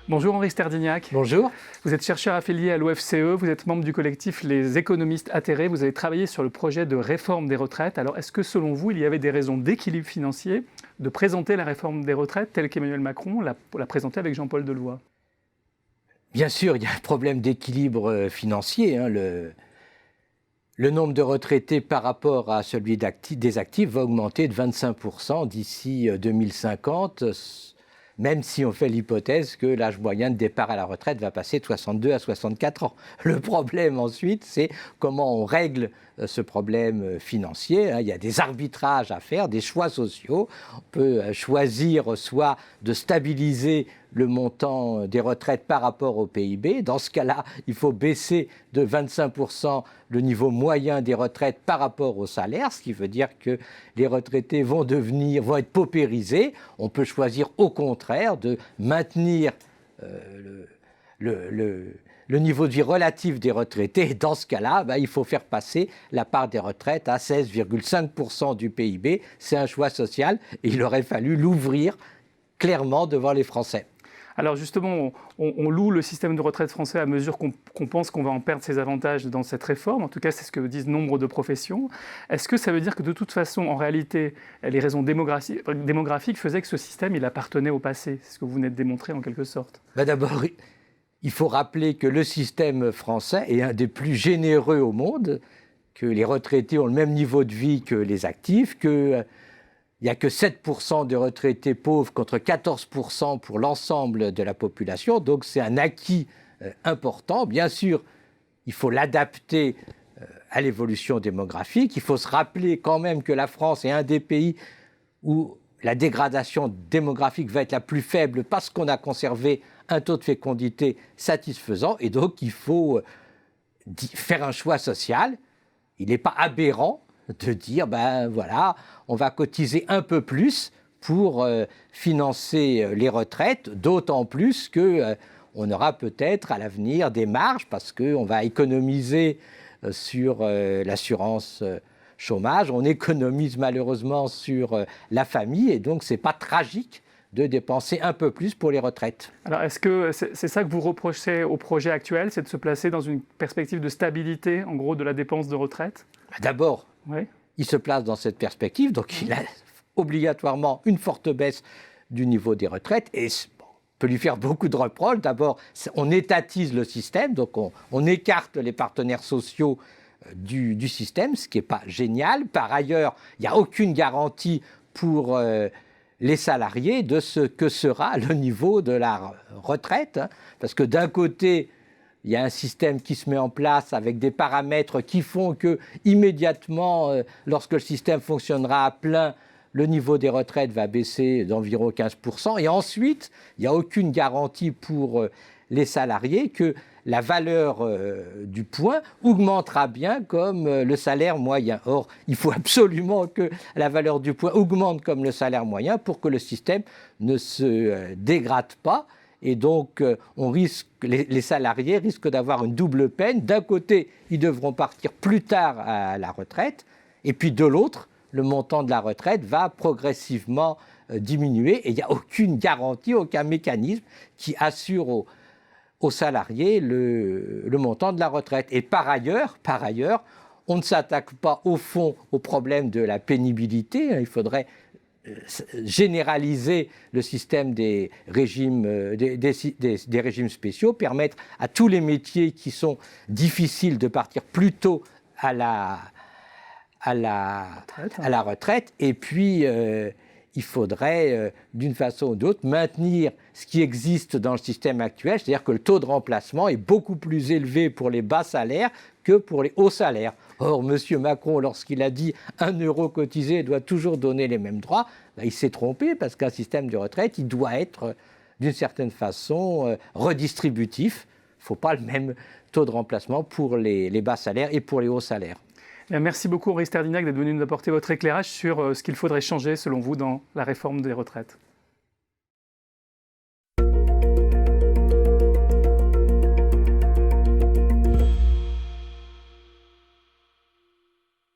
Bonjour Henri Sterdignac. Bonjour. Vous êtes chercheur affilié à l'OFCE, vous êtes membre du collectif Les Économistes Atterrés, vous avez travaillé sur le projet de réforme des retraites. Alors est-ce que selon vous, il y avait des raisons d'équilibre financier de présenter la réforme des retraites telle qu'Emmanuel Macron l'a présentée avec Jean-Paul Delevoye? Bien sûr, il y a un problème d'équilibre financier. Le nombre de retraités par rapport à celui des actifs va augmenter de 25% d'ici 2050, même si on fait l'hypothèse que l'âge moyen de départ à la retraite va passer de 62 à 64 ans. Le problème ensuite, c'est comment on règle ce problème financier. Il y a des arbitrages à faire, des choix sociaux. On peut choisir soit de stabiliser le montant des retraites par rapport au PIB. Dans ce cas-là, il faut baisser de 25% le niveau moyen des retraites par rapport au salaire, ce qui veut dire que les retraités vont être paupérisés. On peut choisir au contraire de maintenir le niveau de vie relatif des retraités. Et dans ce cas-là, il faut faire passer la part des retraites à 16,5% du PIB. C'est un choix social et il aurait fallu l'ouvrir clairement devant les Français. Alors justement, on loue le système de retraite français à mesure qu'on pense qu'on va en perdre ses avantages dans cette réforme. En tout cas, c'est ce que disent nombre de professions. Est-ce que ça veut dire que de toute façon, en réalité, les raisons démographiques faisaient que ce système, il appartenait au passé? C'est ce que vous venez de démontrer en quelque sorte. D'abord, il faut rappeler que le système français est un des plus généreux au monde, que les retraités ont le même niveau de vie que les actifs, qu'il n'y a que 7% de retraités pauvres contre 14% pour l'ensemble de la population. Donc c'est un acquis important. Bien sûr, il faut l'adapter à l'évolution démographique. Il faut se rappeler quand même que la France est un des pays où la dégradation démographique va être la plus faible parce qu'on a conservé un taux de fécondité satisfaisant. Et donc il faut faire un choix social. Il n'est pas aberrant de dire, voilà, on va cotiser un peu plus pour financer les retraites, d'autant plus qu'on aura peut-être à l'avenir des marges parce qu'on va économiser sur l'assurance chômage, on économise malheureusement sur la famille et donc ce n'est pas tragique de dépenser un peu plus pour les retraites. Alors, est-ce que c'est ça que vous reprochez au projet actuel, c'est de se placer dans une perspective de stabilité, en gros, de la dépense de retraite? D'abord, oui. Il se place dans cette perspective, donc il a obligatoirement une forte baisse du niveau des retraites et on peut lui faire beaucoup de reproches. D'abord, on étatise le système, donc on écarte les partenaires sociaux du système, ce qui n'est pas génial. Par ailleurs, il n'y a aucune garantie pour les salariés de ce que sera le niveau de la retraite, parce que d'un côté, il y a un système qui se met en place avec des paramètres qui font que, immédiatement, lorsque le système fonctionnera à plein, le niveau des retraites va baisser d'environ 15%. Et ensuite, il n'y a aucune garantie pour les salariés que la valeur du point augmentera bien comme le salaire moyen. Or, il faut absolument que la valeur du point augmente comme le salaire moyen pour que le système ne se dégrade pas. Et donc, les salariés risquent d'avoir une double peine. D'un côté, ils devront partir plus tard à la retraite. Et puis de l'autre, le montant de la retraite va progressivement diminuer. Et il n'y a aucune garantie, aucun mécanisme qui assure aux salariés le montant de la retraite. Et par ailleurs, on ne s'attaque pas au fond au problème de la pénibilité. Il faudrait généraliser le système des régimes spéciaux, permettre à tous les métiers qui sont difficiles de partir plus tôt à la retraite. Et puis, il faudrait, d'une façon ou d'autre, maintenir ce qui existe dans le système actuel, c'est-à-dire que le taux de remplacement est beaucoup plus élevé pour les bas salaires que pour les hauts salaires. Or, M. Macron, lorsqu'il a dit 1 euro cotisé doit toujours donner les mêmes droits, il s'est trompé parce qu'un système de retraite, il doit être, d'une certaine façon, redistributif. Il ne faut pas le même taux de remplacement pour les bas salaires et pour les hauts salaires. Merci beaucoup, Henri Sterdignac, d'être venu nous apporter votre éclairage sur ce qu'il faudrait changer, selon vous, dans la réforme des retraites.